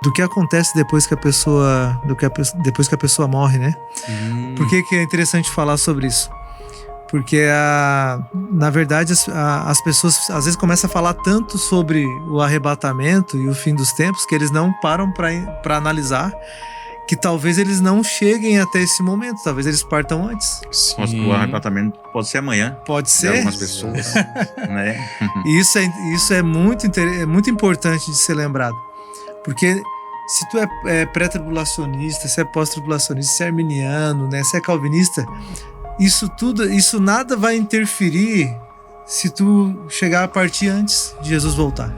do que acontece depois que a pessoa, depois que a pessoa morre, né? Por que é interessante falar sobre isso? Porque, na verdade, as pessoas às vezes começam a falar tanto sobre o arrebatamento e o fim dos tempos que eles não param para analisar que talvez eles não cheguem até esse momento, talvez eles partam antes. Sim. O arrebatamento pode ser amanhã. Pode ser. De algumas pessoas, né? E isso é muito importante de ser lembrado. Porque se tu é pré-tribulacionista, se é pós-tribulacionista, se é arminiano, né, se é calvinista, isso nada vai interferir se tu chegar a partir antes de Jesus voltar.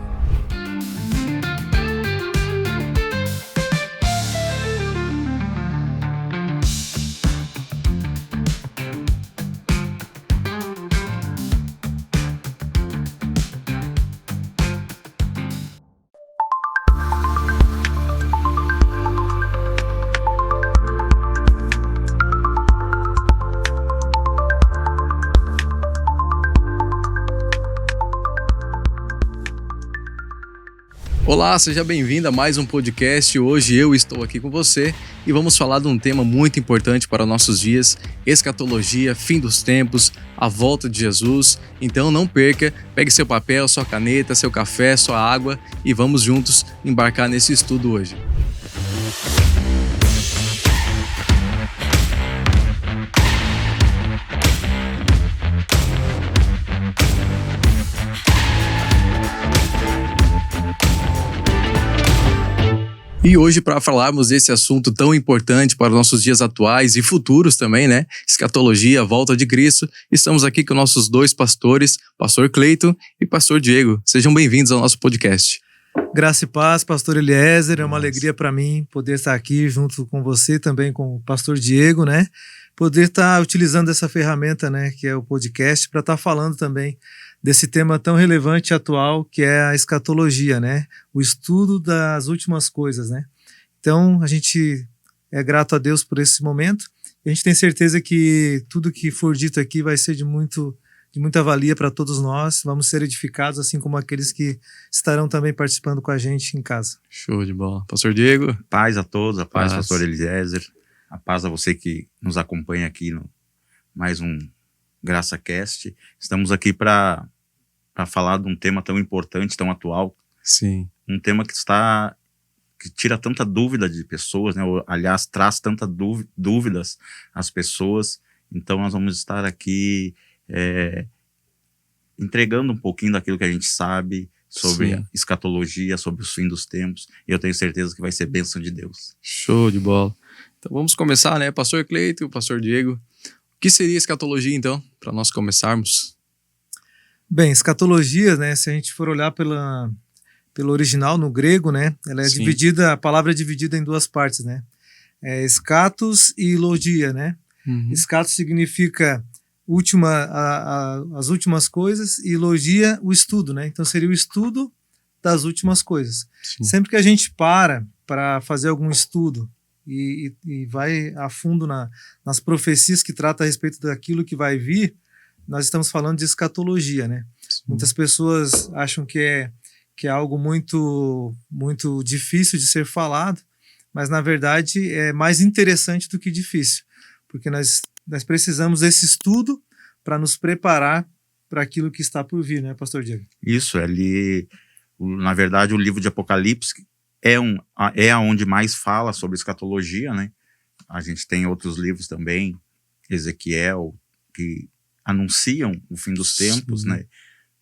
Olá, seja bem-vindo a mais um podcast. Hoje eu estou aqui com você e vamos falar de um tema muito importante para nossos dias: escatologia, fim dos tempos, a volta de Jesus. Então não perca, pegue seu papel, sua caneta, seu café, sua água e vamos juntos embarcar nesse estudo hoje. E hoje, para falarmos desse assunto tão importante para os nossos dias atuais e futuros também, né? Escatologia, a volta de Cristo, estamos aqui com nossos dois pastores, pastor Cleiton e pastor Diego. Sejam bem-vindos ao nosso podcast. Graça e paz, pastor Eliezer, é uma alegria para mim poder estar aqui junto com você, também com o pastor Diego, né? Poder estar utilizando essa ferramenta, né, que é o podcast, para estar falando também desse tema tão relevante e atual, que é a escatologia, né? O estudo das últimas coisas, né? Então, a gente é grato a Deus por esse momento. A gente tem certeza que tudo que for dito aqui vai ser de muita valia para todos nós. Vamos ser edificados, assim como aqueles que estarão também participando com a gente em casa. Show de bola. Pastor Diego. Paz a todos, a paz, pastor Eliezer. A paz a você que nos acompanha aqui no mais um GraçaCast. Estamos aqui para falar de um tema tão importante, tão atual. Sim. Um tema que tira tanta dúvida de pessoas, né? Ou, aliás, traz tanta dúvidas às pessoas. Então nós vamos estar aqui entregando um pouquinho daquilo que a gente sabe sobre a escatologia, sobre os fins dos tempos. E eu tenho certeza que vai ser bênção de Deus. Show de bola. Então vamos começar, né? Pastor Cleiton e pastor Diego. O que seria escatologia, então, para nós começarmos? Bem, escatologia, né? Se a gente for olhar pelo original no grego, né? Ela é dividida, a palavra é dividida em duas partes, né? Escatos e logia, né? Uhum. Escatos significa as últimas coisas e logia, o estudo, né? Então seria o estudo das últimas coisas. Sim. Sempre que a gente para fazer algum estudo e vai a fundo nas profecias que tratam a respeito daquilo que vai vir, nós estamos falando de escatologia, né? Sim. Muitas pessoas acham que é algo muito, muito difícil de ser falado, mas na verdade é mais interessante do que difícil, porque nós precisamos desse estudo para nos preparar para aquilo que está por vir, né, pastor Diego? Isso, ali, na verdade, o livro de Apocalipse é onde mais fala sobre escatologia, né? A gente tem outros livros também, Ezequiel, que anunciam o fim dos tempos, né?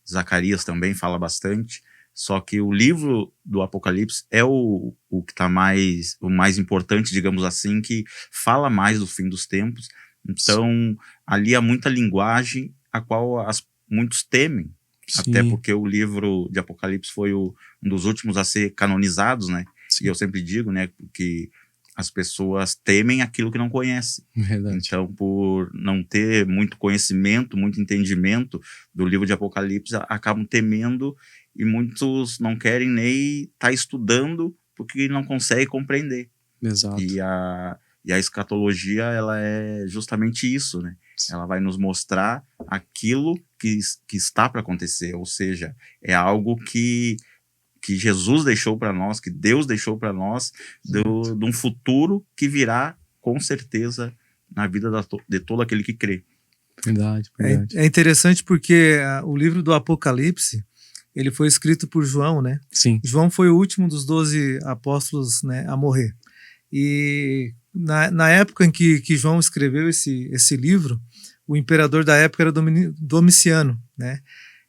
Zacarias também fala bastante, só que o livro do Apocalipse é o que está o mais importante, digamos assim, que fala mais do fim dos tempos. Então, ali há muita linguagem a qual muitos temem. Sim. Até porque o livro de Apocalipse foi um dos últimos a ser canonizados, né? Sim. E eu sempre digo, né, que as pessoas temem aquilo que não conhecem. Verdade. Então, por não ter muito conhecimento, muito entendimento do livro de Apocalipse, acabam temendo e muitos não querem nem estar estudando porque não conseguem compreender. Exato. E a escatologia, ela é justamente isso, né? Ela vai nos mostrar aquilo que está para acontecer, ou seja, é algo que que Jesus deixou para nós, que Deus deixou para nós, de um futuro que virá com certeza na vida de todo aquele que crê. Verdade. É interessante porque o livro do Apocalipse, ele foi escrito por João, né? Sim. João foi o último dos 12 apóstolos, né, a morrer. E na época em que João escreveu esse livro, o imperador da época era Domiciano, né?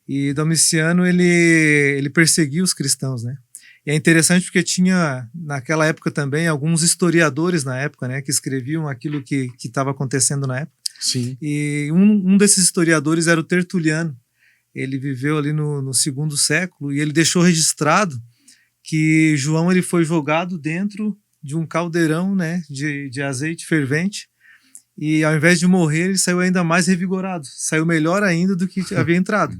E Domiciano, ele perseguia os cristãos, né? E é interessante porque tinha, naquela época também, alguns historiadores na época, né, que escreviam aquilo que estava acontecendo na época. Sim. E um desses historiadores era o Tertuliano. Ele viveu ali no segundo século e ele deixou registrado que João ele foi jogado dentro de um caldeirão, né, de azeite fervente, e ao invés de morrer, ele saiu ainda mais revigorado, saiu melhor ainda do que havia entrado.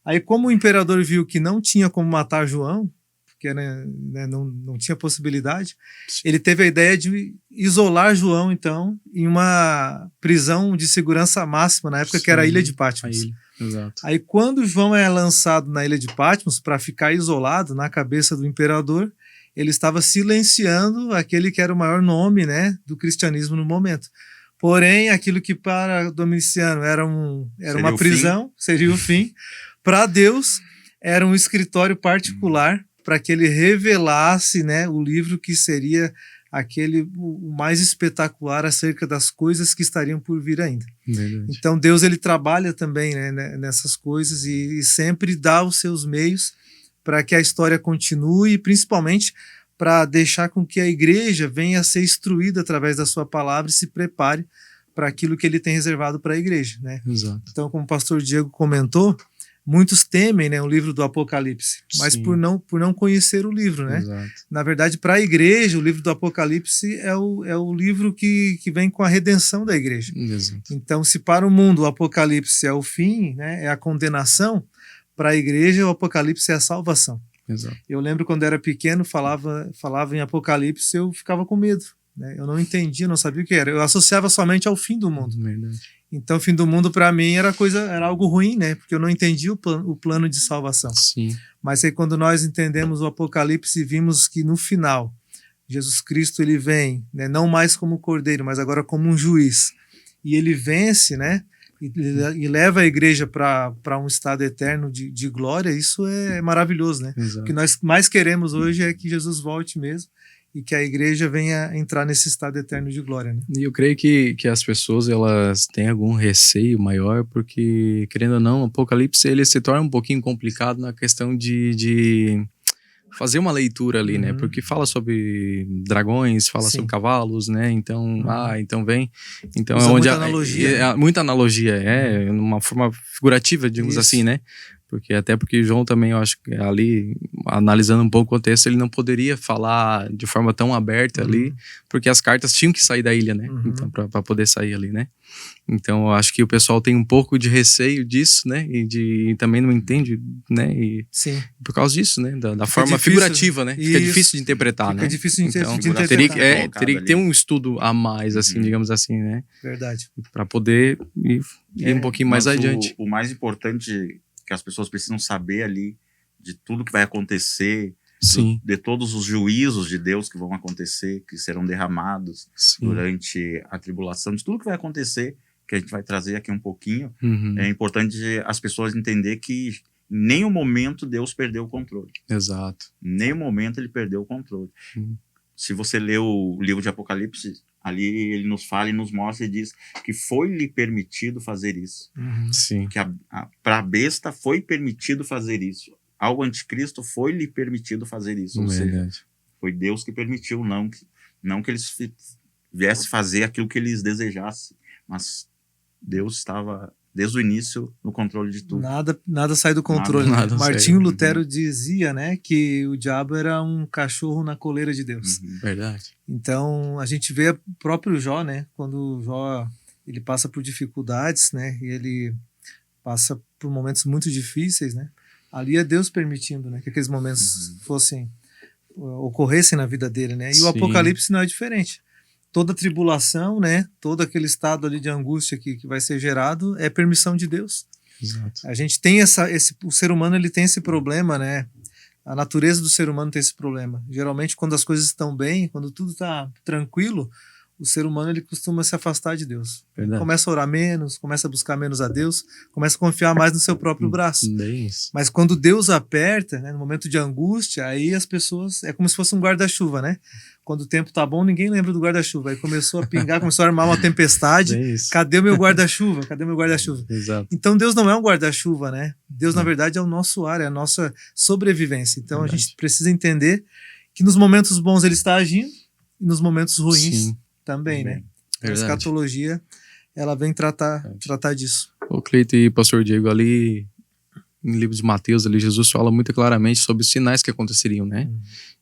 Aí, como o imperador viu que não tinha como matar João, porque né, não tinha possibilidade, ele teve a ideia de isolar João, então, em uma prisão de segurança máxima, na época, que era a Ilha de Patmos. Exato. Aí, quando João é lançado na Ilha de Patmos, para ficar isolado na cabeça do imperador, ele estava silenciando aquele que era o maior nome, né, do cristianismo no momento. Porém, aquilo que para Domiciano era uma prisão, seria o fim, para Deus era um escritório particular para que ele revelasse, né, o livro que seria o mais espetacular acerca das coisas que estariam por vir ainda. Verdade. Então Deus ele trabalha também, né, nessas coisas e sempre dá os seus meios para que a história continue e principalmente para deixar com que a igreja venha a ser instruída através da sua palavra e se prepare para aquilo que ele tem reservado para a igreja, né? Exato. Então, como o pastor Diego comentou, muitos temem, né, o livro do Apocalipse, mas por não conhecer o livro, né? Exato. Na verdade, para a igreja, o livro do Apocalipse é o livro que vem com a redenção da igreja. Exato. Então, se para o mundo o Apocalipse é o fim, né, é a condenação, para a igreja o Apocalipse é a salvação. Exato. Eu lembro quando era pequeno, falava em Apocalipse, eu ficava com medo, né? Eu não entendia, não sabia o que era. Eu associava somente ao fim do mundo. Verdade. Então, o fim do mundo para mim era algo ruim, né? Porque eu não entendia o plano de salvação. Sim. Mas aí quando nós entendemos o Apocalipse, vimos que no final Jesus Cristo ele vem, né? Não mais como cordeiro, mas agora como um juiz. E ele vence, né? E leva a igreja para um estado eterno de glória. Isso é maravilhoso, né? Exato. O que nós mais queremos hoje é que Jesus volte mesmo e que a igreja venha entrar nesse estado eterno de glória, né? E eu creio que as pessoas elas têm algum receio maior porque, querendo ou não, o Apocalipse ele se torna um pouquinho complicado na questão de fazer uma leitura ali, né? Porque fala sobre dragões, fala sobre cavalos, né? Então, então vem. Então usa é onde muita analogia. muita analogia, numa forma figurativa, digamos assim, né? Porque João também, eu acho que ali, analisando um pouco o contexto, ele não poderia falar de forma tão aberta ali, porque as cartas tinham que sair da ilha, né? Então, para poder sair ali, né? Então, eu acho que o pessoal tem um pouco de receio disso, né? E também não entende, né? E Sim. por causa disso, né? Da forma difícil, figurativa, né? Fica isso. difícil de interpretar, Fica né? difícil de Então, interpretar. teria que ter um estudo a mais, assim, digamos assim, né? Verdade. Para poder ir um pouquinho mais adiante. O mais importante que as pessoas precisam saber ali de tudo que vai acontecer, Sim. de todos os juízos de Deus que vão acontecer, que serão derramados durante a tribulação, de tudo que vai acontecer, que a gente vai trazer aqui um pouquinho. É importante as pessoas entenderem que em nenhum momento Deus perdeu o controle. Exato. Em nenhum momento ele perdeu o controle. Se você lê o livro de Apocalipse, ali ele nos fala e nos mostra e diz que foi-lhe permitido fazer isso. Sim. Que para a besta foi permitido fazer isso. Ao anticristo foi-lhe permitido fazer isso. Ou seja, foi Deus que permitiu, não que eles viessem fazer aquilo que eles desejassem. Mas Deus estava, desde o início, no controle de tudo. Nada sai do controle. Nada Martinho sai. Lutero dizia, né, que o diabo era um cachorro na coleira de Deus. Verdade. Então, a gente vê o próprio Jó, né, quando o Jó ele passa por dificuldades, né, e ele passa por momentos muito difíceis, né, ali é Deus permitindo, né, que aqueles momentos ocorressem na vida dele, né, e o Apocalipse não é diferente. Toda tribulação, né, todo aquele estado ali de angústia que vai ser gerado é permissão de Deus. Exato. A gente tem o ser humano ele tem esse problema, né, A natureza do ser humano tem esse problema. Geralmente, quando as coisas estão bem, quando tudo está tranquilo, o ser humano ele costuma se afastar de Deus. Verdade. Começa a orar menos, começa a buscar menos a Deus, começa a confiar mais no seu próprio braço. Bem isso. Mas quando Deus aperta, né, no momento de angústia, aí as pessoas... É como se fosse um guarda-chuva, né? Quando o tempo tá bom, ninguém lembra do guarda-chuva. Aí começou a pingar, começou a armar uma tempestade. Bem isso. Cadê o meu guarda-chuva? Cadê o meu guarda-chuva? Exato. Então Deus não é um guarda-chuva, né? Deus, na verdade, é o nosso ar, é a nossa sobrevivência. Então Verdade. a gente precisa entender que nos momentos bons Ele está agindo e nos momentos ruins Sim. também, né? A Verdade. escatologia, ela vem tratar disso. O Cleito e pastor Diego, ali no livro de Mateus, ali Jesus fala muito claramente sobre os sinais que aconteceriam, né?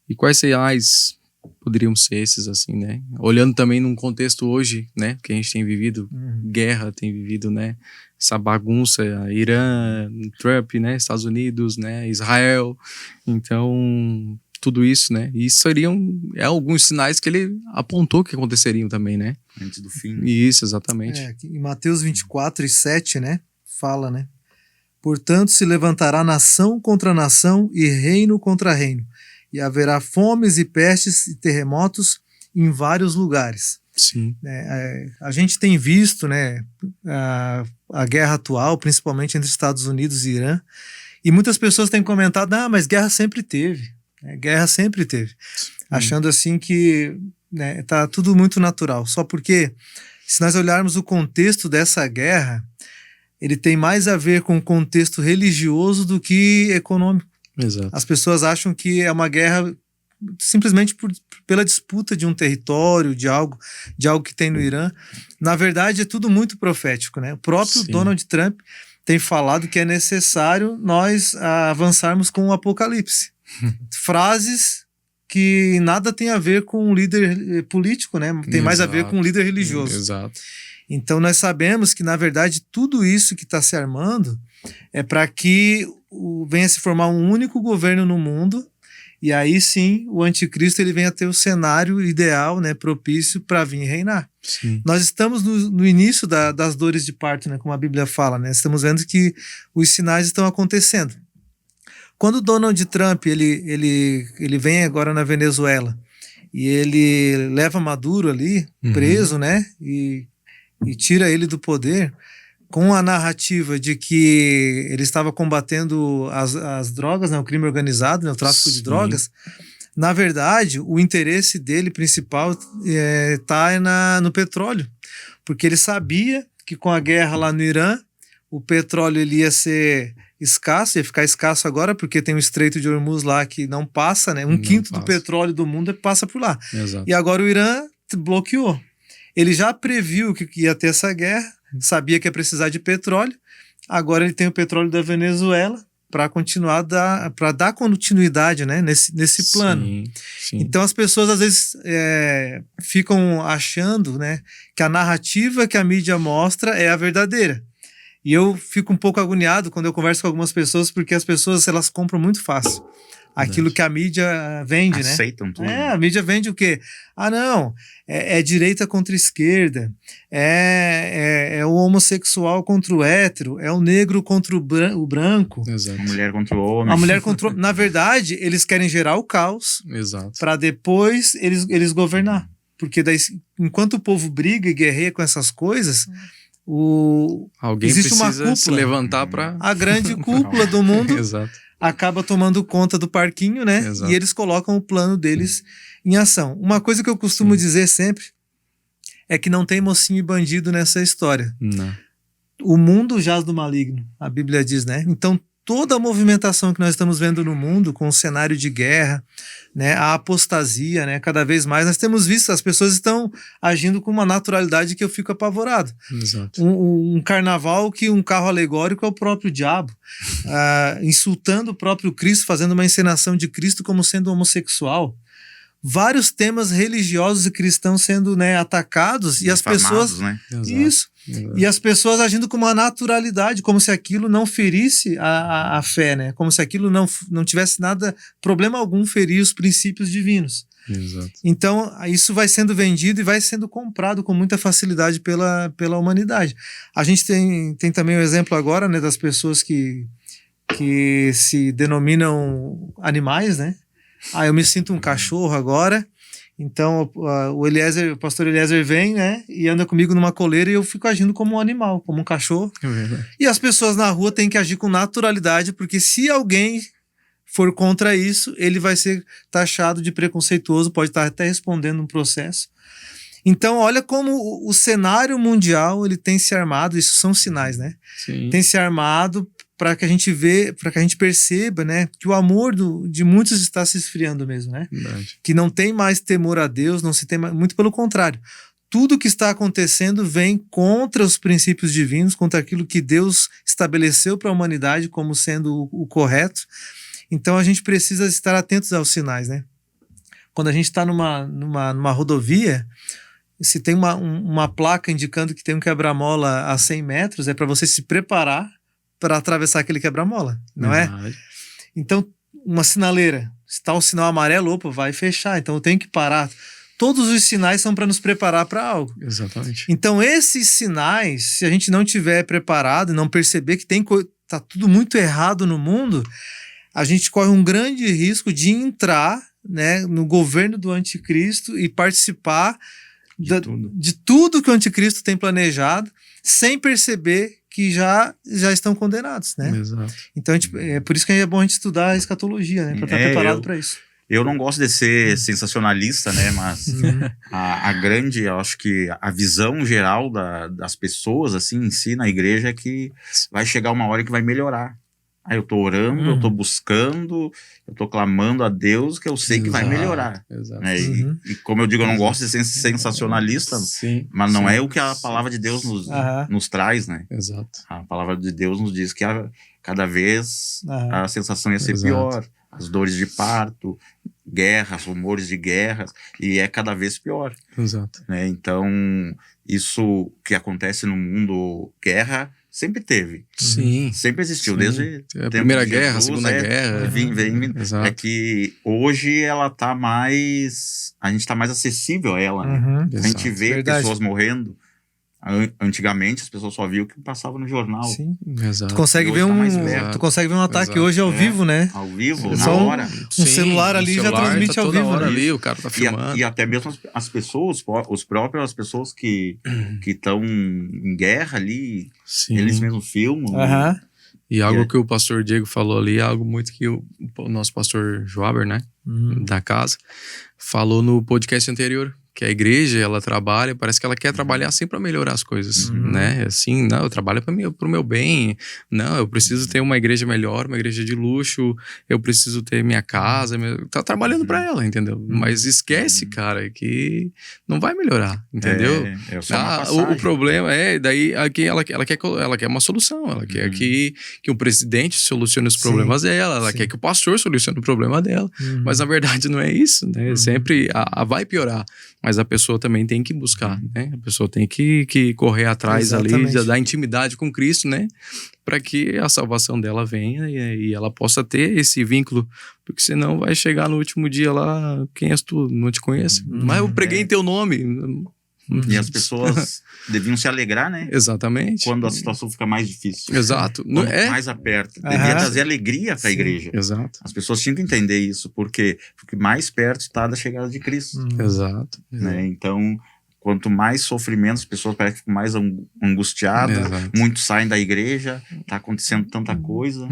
E quais sinais poderiam ser esses, assim, né? Olhando também num contexto hoje, né? Que a gente tem vivido guerra, tem vivido, né? Essa bagunça, Irã, Trump, né? Estados Unidos, né? Israel. Então, tudo isso, né? E isso seriam alguns sinais que ele apontou que aconteceriam também, né? Antes do fim. Isso, exatamente. Aqui em Mateus 24:7, né? Fala, né? Portanto, se levantará nação contra nação e reino contra reino. E haverá fomes e pestes e terremotos em vários lugares. Sim. A gente tem visto, né, a guerra atual, principalmente entre Estados Unidos e Irã, e muitas pessoas têm comentado, mas guerra sempre teve. Guerra sempre teve. Achando assim que, né, tá tudo muito natural. Só porque, se nós olharmos o contexto dessa guerra, ele tem mais a ver com o contexto religioso do que econômico. Exato. As pessoas acham que é uma guerra simplesmente pela disputa de um território, de algo que tem no Irã. Na verdade, é tudo muito profético, né? O próprio Sim. Donald Trump tem falado que é necessário nós avançarmos com o Apocalipse. Frases que nada tem a ver com um líder político, né? Tem mais a ver com um líder religioso. Exato. Então nós sabemos que, na verdade, tudo isso que está se armando é para que venha se formar um único governo no mundo, e aí sim o anticristo ele venha ter o cenário ideal, né, propício para vir reinar. Sim. Nós estamos no início das dores de parto, né, como a Bíblia fala, né? Estamos vendo que os sinais estão acontecendo. Quando Donald Trump ele vem agora na Venezuela e ele leva Maduro ali preso, né, e tira ele do poder, com a narrativa de que ele estava combatendo as drogas, né, o crime organizado, né, o tráfico de drogas. Na verdade, o interesse dele principal está no petróleo, porque ele sabia que com a guerra lá no Irã, o petróleo ele ia ser escasso, ia ficar escasso agora, porque tem o Estreito de Hormuz lá que não passa, né? Um quinto do petróleo do mundo passa por lá. Exato. E agora o Irã bloqueou. Ele já previu que ia ter essa guerra, sabia que ia precisar de petróleo, agora ele tem o petróleo da Venezuela para continuar, para dar continuidade, né, nesse plano. Sim. Então as pessoas às vezes ficam achando, né, que a narrativa que a mídia mostra é a verdadeira. E eu fico um pouco agoniado quando eu converso com algumas pessoas, porque as pessoas elas compram muito fácil aquilo que a mídia vende, né? Aceitam tudo. A mídia vende o quê? Não, é direita contra esquerda, é o homossexual contra o hétero, é o negro contra o branco. Exato. A mulher contra o homem. A mulher contra Na verdade, eles querem gerar o caos para depois eles governar. Porque daí, enquanto o povo briga e guerreia com essas coisas, alguém existe precisa uma cúpula, se levantar para... A grande cúpula do mundo Exato. acaba tomando conta do parquinho, né? Exato. E eles colocam o plano deles em ação. Uma coisa que eu costumo dizer sempre é que não tem mocinho e bandido nessa história. Não. O mundo jaz do maligno, a Bíblia diz, né? Então, toda a movimentação que nós estamos vendo no mundo, com o cenário de guerra, né, a apostasia, né, cada vez mais, nós temos visto, as pessoas estão agindo com uma naturalidade que eu fico apavorado. Exato. Um carnaval que um carro alegórico é o próprio diabo, insultando o próprio Cristo, fazendo uma encenação de Cristo como sendo homossexual. Vários temas religiosos e cristãos sendo, né, atacados, e as pessoas... Né? Isso. E as pessoas agindo com uma naturalidade, como se aquilo não ferisse a fé, né? Como se aquilo não tivesse problema algum ferir os princípios divinos. Exato. Então, isso vai sendo vendido e vai sendo comprado com muita facilidade pela humanidade. A gente tem também o exemplo agora, né, das pessoas que que se denominam animais, né? Eu me sinto um cachorro agora. Então, o pastor Eliezer vem, né, e anda comigo numa coleira e eu fico agindo como um animal, como um cachorro. E as pessoas na rua têm que agir com naturalidade, porque se alguém for contra isso, ele vai ser taxado de preconceituoso, pode estar até respondendo um processo. Então, olha como o cenário mundial ele tem se armado, isso são sinais, né? Sim. Tem se armado para que a gente perceba, né, que o amor de muitos está se esfriando mesmo, né? Verdade. Que não tem mais temor a Deus, não se tem mais, muito pelo contrário. Tudo que está acontecendo vem contra os princípios divinos, contra aquilo que Deus estabeleceu para a humanidade como sendo o correto. Então a gente precisa estar atentos aos sinais, né? Quando a gente está numa rodovia, se tem uma placa indicando que tem um quebra-mola a 100 metros, é para você se preparar para atravessar aquele quebra-mola, não é? Então, uma sinaleira, se está o sinal amarelo, opa, vai fechar, então eu tenho que parar. Todos os sinais são para nos preparar para algo. Exatamente. Então, esses sinais, se a gente não tiver preparado e não perceber que tá tudo muito errado no mundo, a gente corre um grande risco de entrar, né, no governo do anticristo e participar de tudo que o anticristo tem planejado, sem perceber que já estão condenados, né? Exato. Então, é por isso que é bom a gente estudar a escatologia, né? Para estar preparado para isso. Eu não gosto de ser sensacionalista, né? Mas eu acho que a visão geral das pessoas, assim, em si, na igreja, é que vai chegar uma hora que vai melhorar. Eu tô orando, eu tô buscando, eu tô clamando a Deus que eu sei que vai melhorar. Exato. Né? E como eu digo, eu não gosto de ser sensacionalista, mas não é o que a palavra de Deus nos traz, né? Exato. A palavra de Deus nos diz que cada vez a sensação ia ser pior. As dores de parto, guerras, rumores de guerras, e é cada vez pior. Exato. Né? Então, isso que acontece no mundo, guerra, sempre teve. Sim. Sempre existiu, Sim. desde a Primeira Guerra, a Segunda Guerra. Exato. É que hoje ela tá mais... A gente tá mais acessível a ela, né? A gente vê pessoas morrendo. Antigamente as pessoas só viam o que passava no jornal. Sim. Exato. Tu consegue ver um ataque hoje ao vivo, né? Ao vivo, só na hora. Um celular ali já transmite tá ao toda vivo, hora né? ali, o cara tá filmando. E até mesmo as pessoas, as pessoas que estão em guerra ali, eles mesmos filmam. E algo que o pastor Diego falou ali, algo muito que o nosso pastor Joaber, né, da casa, falou no podcast anterior, que a igreja, ela trabalha, parece que ela quer trabalhar sempre para melhorar as coisas, né? Assim, não, eu trabalho pro meu bem, não, eu preciso ter uma igreja melhor, uma igreja de luxo, eu preciso ter minha casa, tá trabalhando para ela, entendeu? Mas esquece, cara, que não vai melhorar, entendeu? É só uma passagem. O problema daí aqui ela quer uma solução, ela quer que o presidente solucione os problemas dela, ela quer que o pastor solucione o problema dela, mas na verdade não é isso, né? Sempre vai piorar. Mas a pessoa também tem que buscar, né? A pessoa tem que correr atrás ali, da intimidade com Cristo, né? Para que a salvação dela venha e ela possa ter esse vínculo. Porque senão vai chegar no último dia lá, quem és tu? Não te conheço. Mas eu preguei em teu nome. E as pessoas deviam se alegrar, né? Exatamente. Quando a situação fica mais difícil. Exato. Mais aperta. Devia trazer alegria para a igreja. Exato. As pessoas tinham que entender isso, porque mais perto está da chegada de Cristo. Exato. Né? Então, quanto mais sofrimento, as pessoas parecem que ficam mais angustiadas. Muitos saem da igreja, está acontecendo tanta coisa.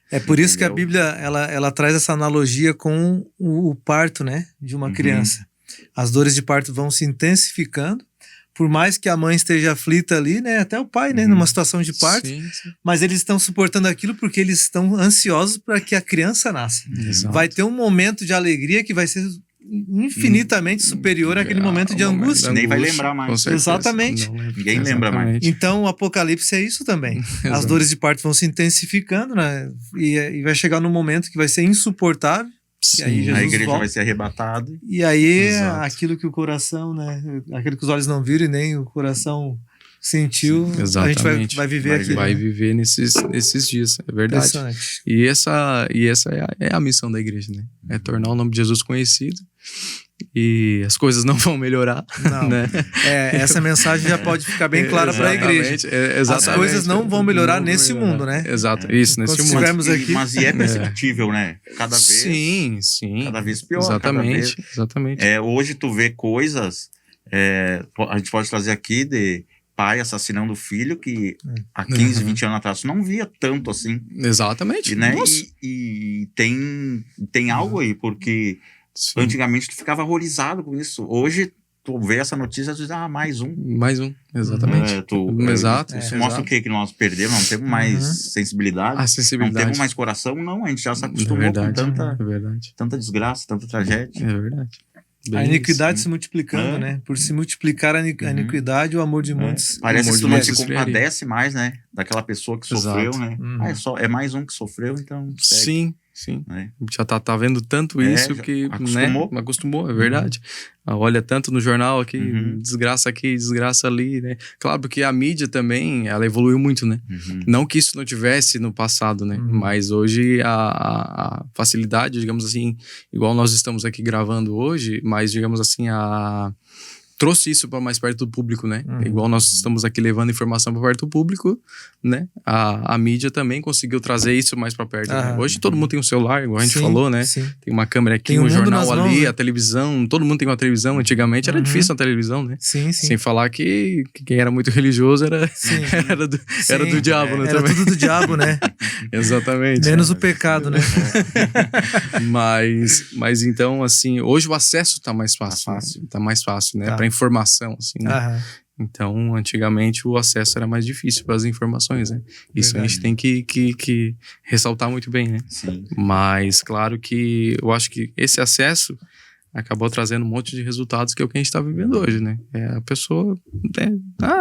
É por isso que a Bíblia ela traz essa analogia com o parto, né, de uma criança. As dores de parto vão se intensificando, por mais que a mãe esteja aflita ali, né, até o pai, né, numa situação de parto, mas eles estão suportando aquilo porque eles estão ansiosos para que a criança nasça. Vai ter um momento de alegria que vai ser infinitamente superior àquele momento de angústia. Nem vai lembrar mais. Exatamente. Ninguém lembra mais. Então o Apocalipse é isso também. As dores de parto vão se intensificando, né, e vai chegar num momento que vai ser insuportável. E aí Jesus a igreja volta, vai ser arrebatada. E aí aquilo que o coração, né, aquilo que os olhos não viram e nem o coração sentiu, a gente vai viver aqui. Vai viver nesses dias, é verdade. E essa é a missão da igreja, né? É tornar o nome de Jesus conhecido e as coisas não vão melhorar. Não. Né? Essa mensagem já pode ficar bem clara para a igreja. As coisas não vão melhorar nesse mundo, né? Exato, isso, nesse mundo. Aqui... Mas é perceptível, né? Cada vez. Sim. Cada vez pior. Exatamente. Hoje tu vê coisas. A gente pode trazer aqui de pai assassinando o filho que há 15, 20 anos atrás tu não via tanto assim. Exatamente. Né? E tem algo aí, porque antigamente tu ficava horrorizado com isso. Hoje tu vê essa notícia e tu diz, mais um. Exatamente. Exato. Isso mostra o quê? Que nós perdemos, não temos mais sensibilidade. Não temos mais coração, não. A gente já se acostumou com tanta desgraça, tanta tragédia. É verdade. A iniquidade se multiplicando, né? Por se multiplicar a iniquidade, o amor de muitos. Parece que tu não se compadece mais, né? Daquela pessoa que sofreu, né? É mais um que sofreu, então segue. Sim. Já tá vendo tanto isso que acostumou, é verdade. Olha tanto no jornal aqui, desgraça aqui, desgraça ali, né? Claro que a mídia também, ela evoluiu muito, né? Não que isso não tivesse no passado, né? Mas hoje a facilidade, digamos assim, igual nós estamos aqui gravando hoje, mas digamos assim, trouxe isso para mais perto do público, né? Igual nós estamos aqui levando informação para perto do público, né? A mídia também conseguiu trazer isso mais para perto. Né? Hoje todo mundo tem um celular, igual a gente falou, né? Sim. Tem uma câmera aqui, um jornal ali, mãos, né? A televisão, todo mundo tem uma televisão. Antigamente era difícil a televisão, né? Sim. Sem falar que quem era muito religioso era do diabo, né? Era tudo do diabo, né? Exatamente. Menos o pecado, né? Mas então, assim, hoje o acesso tá mais fácil. Tá mais fácil, né? Pra informação, assim, né? Então, antigamente, o acesso era mais difícil para as informações, né? Isso verdade. A gente tem que ressaltar muito bem, né? Sim. Mas, claro que eu acho que esse acesso acabou trazendo um monte de resultados que é o que a gente está vivendo hoje, né? A pessoa,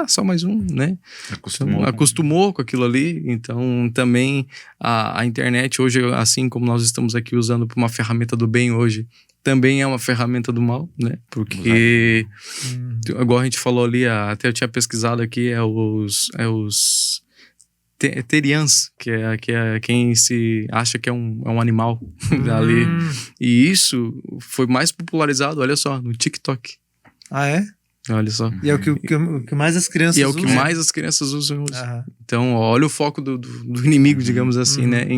só mais um, né? Acostumou com aquilo ali. Então, também a internet hoje, assim como nós estamos aqui usando para uma ferramenta do bem hoje, também é uma ferramenta do mal, né? Porque, igual a gente falou ali, até eu tinha pesquisado aqui, os terians, que é quem se acha que é um animal ali. E isso foi mais popularizado, olha só, no TikTok. Ah, é? Olha só. E é o que mais as crianças usam. E é o que mais as crianças usam hoje. Então, olha o foco do inimigo, digamos assim, né?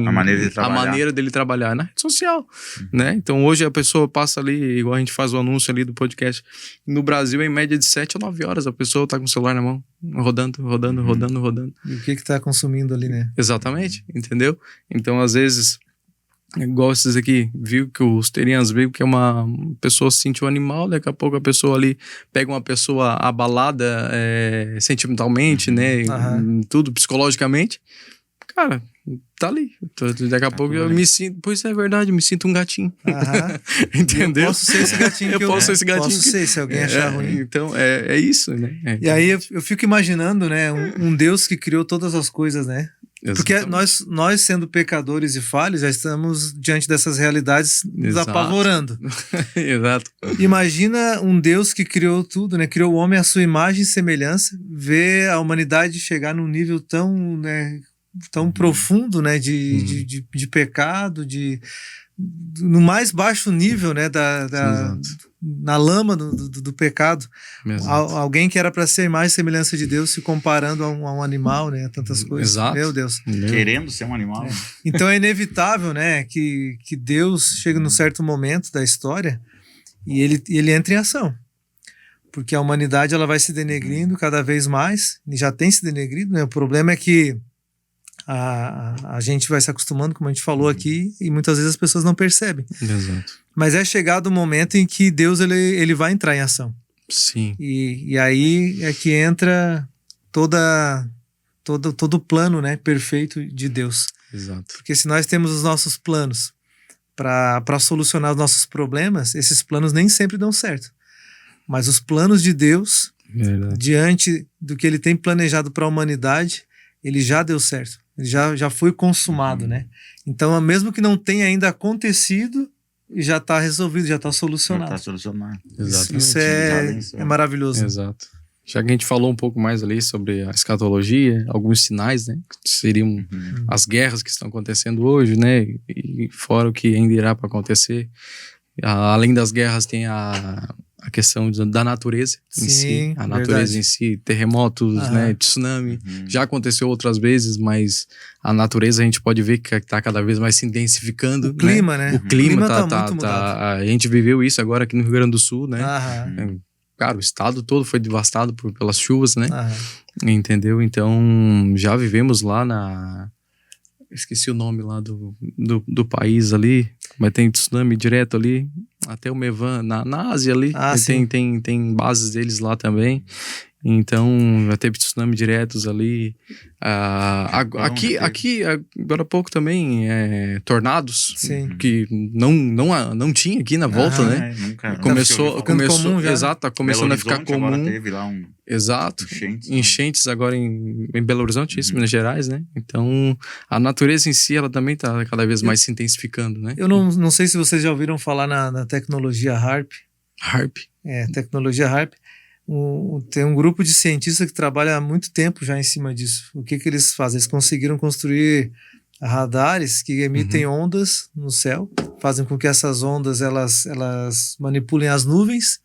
A maneira de trabalhar. A maneira dele trabalhar na rede social, né? Então, hoje a pessoa passa ali, igual a gente faz o anúncio ali do podcast, no Brasil, em média de 7 a 9 horas, a pessoa tá com o celular na mão, rodando. E o que tá consumindo ali, né? Exatamente, entendeu? Então, às vezes... Igual esses aqui, viu que os terians viu que uma pessoa se sentiu animal, daqui a pouco a pessoa ali pega uma pessoa abalada sentimentalmente, né? Tudo psicologicamente. Cara, tá ali. Daqui a pouco eu me sinto... Pois é verdade, eu me sinto um gatinho. Entendeu? Eu posso ser esse gatinho. Eu posso ser esse gatinho. Posso ser, se alguém achar ruim. Então, é isso, né? E aí eu fico imaginando, né? Um Deus que criou todas as coisas, né? Porque nós, sendo pecadores e falhos, já estamos diante dessas realidades nos apavorando. Exato. Imagina um Deus que criou tudo, né? Criou o homem à sua imagem e semelhança, ver a humanidade chegar num nível tão, né, tão profundo, né, de pecado, no mais baixo nível, né, na lama do pecado. Alguém que era para ser a imagem e semelhança de Deus se comparando a um animal, né, tantas coisas. Exato. Meu Deus. Querendo ser um animal. Então é inevitável, né, que Deus chega num certo momento da história e ele entra em ação. Porque a humanidade ela vai se denegrindo cada vez mais, e já tem se denegrido, né? O problema é que a gente vai se acostumando, como a gente falou aqui, e muitas vezes as pessoas não percebem. Exato. Mas é chegado o momento em que Deus ele vai entrar em ação. Sim. E aí é que entra todo o plano, né, perfeito de Deus. Exato. Porque se nós temos os nossos planos para solucionar os nossos problemas, esses planos nem sempre dão certo. Mas os planos de Deus, diante do que ele tem planejado para a humanidade, ele já deu certo. Ele já foi consumado, né? Então, mesmo que não tenha ainda acontecido, já está resolvido, já está solucionado. Já está solucionado. Exatamente. Isso é maravilhoso. Exato. Já que a gente falou um pouco mais ali sobre a escatologia, alguns sinais, né? Que seriam as guerras que estão acontecendo hoje, né? E fora o que ainda irá para acontecer. Além das guerras, tem a questão da natureza em si. A natureza em si, terremotos, né, tsunami. Já aconteceu outras vezes, mas a natureza a gente pode ver que está cada vez mais se intensificando. O clima, né? O clima tá muito mudado. A gente viveu isso agora aqui no Rio Grande do Sul, né? Cara, o estado todo foi devastado pelas chuvas, né? Entendeu? Então, já vivemos lá esqueci o nome lá do país ali, mas tem tsunami direto ali, até o Mevan, na Ásia ali, tem bases deles lá também. Então, já teve tsunami diretos ali. Aqui, agora há pouco também, tornados, que não tinha aqui na volta, né? Começou comum já. Exato, tá começando a ficar comum. Agora teve lá exato. Enchentes agora em Belo Horizonte, isso, Minas Gerais, né? Então, a natureza em si, ela também tá cada vez mais se intensificando, né? Eu não sei se vocês já ouviram falar na tecnologia HAARP. HAARP? Tecnologia HAARP. Tem um grupo de cientistas que trabalha há muito tempo já em cima disso. O que eles fazem? Eles conseguiram construir radares que emitem ondas no céu, fazem com que essas ondas elas manipulem as nuvens,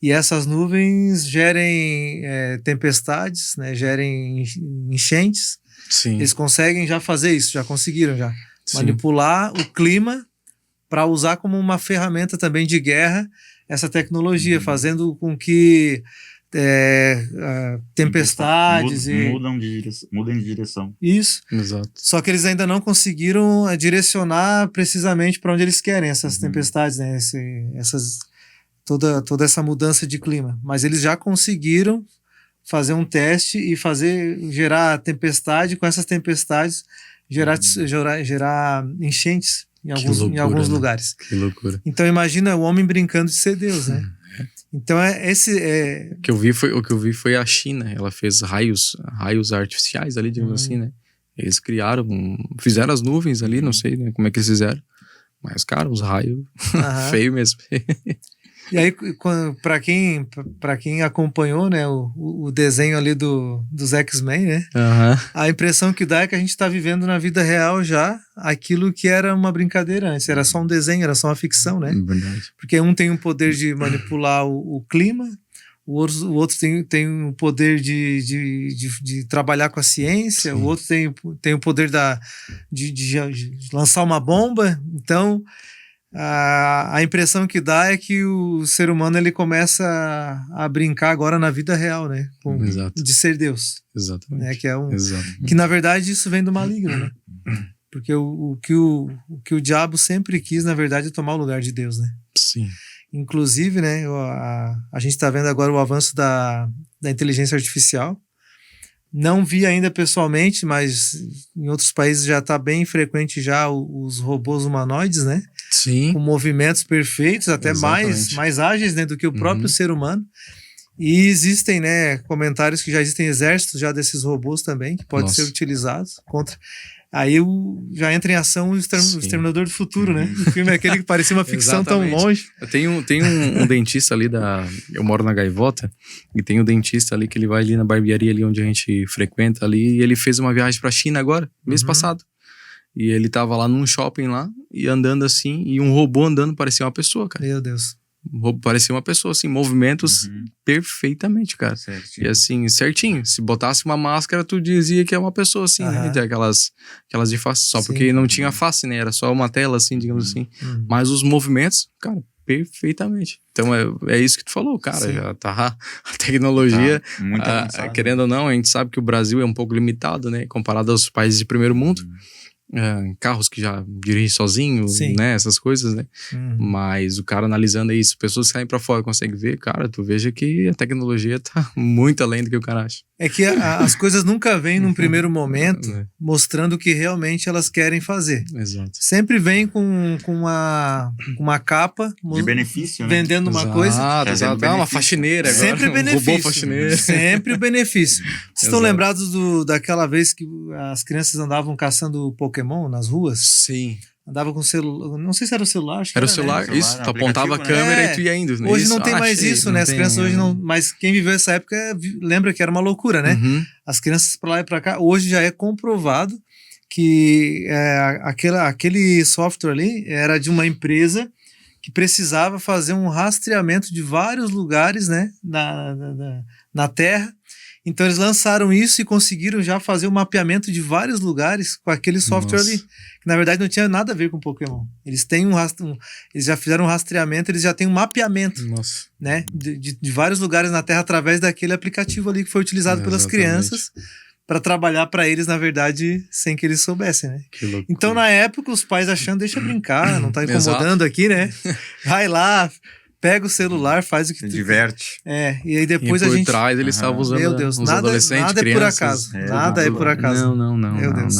e essas nuvens gerem tempestades, né, gerem enchentes. Sim. Eles conseguem já fazer isso, já conseguiram manipular o clima para usar como uma ferramenta também de guerra essa tecnologia, fazendo com que tempestades mudem de direção. Isso. Exato. Só que eles ainda não conseguiram direcionar precisamente para onde eles querem essas tempestades, né? Toda essa mudança de clima. Mas eles já conseguiram fazer um teste e gerar tempestade, com essas tempestades gerar enchentes em alguns lugares. Que loucura. Então imagina o homem brincando de ser Deus, né? Então O que eu vi foi a China. Ela fez raios artificiais ali, digamos assim, né? Eles fizeram as nuvens ali, não sei, né, como é que eles fizeram. Mas, cara, os raios, feio mesmo. E aí, para quem acompanhou, né, o desenho ali dos X-Men, né, a impressão que dá é que a gente está vivendo na vida real já aquilo que era uma brincadeira antes. Era só um desenho, era só uma ficção, né? Verdade. Porque um tem o poder de manipular o clima, o outro tem o poder de trabalhar com a ciência, o outro tem o poder de lançar uma bomba. Então, a impressão que dá é que o ser humano ele começa a brincar agora na vida real, né? De ser Deus. Exatamente. Né? Que na verdade isso vem do maligno, né? Porque o que o diabo sempre quis, na verdade, é tomar o lugar de Deus, né? Sim. Inclusive, né, a gente está vendo agora o avanço da inteligência artificial. Não vi ainda pessoalmente, mas em outros países já está bem frequente já os robôs humanoides, né? Sim. Com movimentos perfeitos, até mais ágeis, né, do que o próprio ser humano. E existem, né, comentários que já existem exércitos já desses robôs também, que podem ser utilizados contra... Aí já entra em ação o Exterminador do Futuro, né? O filme é aquele que parecia uma ficção tão longe. Tem um dentista ali eu moro na Gaivota, e tem um dentista ali que ele vai ali na barbearia ali onde a gente frequenta ali, e ele fez uma viagem pra China agora, mês passado. E ele tava lá num shopping lá, e andando assim, e um robô andando parecia uma pessoa, cara. Meu Deus. Parecia uma pessoa, assim, movimentos perfeitamente, cara. Certinho. E assim, certinho. Se botasse uma máscara, tu dizia que é uma pessoa, assim, né? Aquelas de face, só porque não tinha face, né? Era só uma tela, assim, digamos assim. Mas os movimentos, cara, perfeitamente. Então é isso que tu falou, cara. Já tá a tecnologia, muito avançada. Querendo ou não, a gente sabe que o Brasil é um pouco limitado, né? Comparado aos países de primeiro mundo. Carros que já dirigem sozinho, né? Essas coisas, né? Mas o cara analisando isso, pessoas que saem pra fora conseguem ver, cara, tu veja que a tecnologia tá muito além do que o cara acha. É que as coisas nunca vêm num primeiro momento mostrando o que realmente elas querem fazer. Exato. Sempre vem com uma capa de benefício, né? Vendendo uma coisa. Exato. Uma faxineira agora. Sempre benefício. Robô faxineira. Sempre benefício. Vocês estão lembrados daquela vez que as crianças andavam caçando Pokémon nas ruas? Sim. Andava com celular, não sei se era o celular, acho que era o celular, né? Isso, tu apontava a câmera e tu ia indo. Hoje não tem mais isso, né? As crianças hoje não, mas quem viveu essa época lembra que era uma loucura, né? As crianças pra lá e pra cá, hoje já é comprovado que aquele software ali era de uma empresa que precisava fazer um rastreamento de vários lugares, né, na Terra. Então eles lançaram isso e conseguiram já fazer o mapeamento de vários lugares com aquele software ali, que na verdade não tinha nada a ver com Pokémon. Eles têm eles já fizeram um rastreamento, eles já têm um mapeamento, né, de vários lugares na Terra através daquele aplicativo ali que foi utilizado pelas crianças para trabalhar para eles, na verdade, sem que eles soubessem, né? Então na época os pais achando, deixa brincar, não tá incomodando aqui, né? Vai lá, pega o celular, faz o que se diverte. E aí depois e a gente... por trás eles estavam usando Meu Deus, os nada adolescentes, é por crianças. acaso. Nada é por acaso. Não. Meu Deus.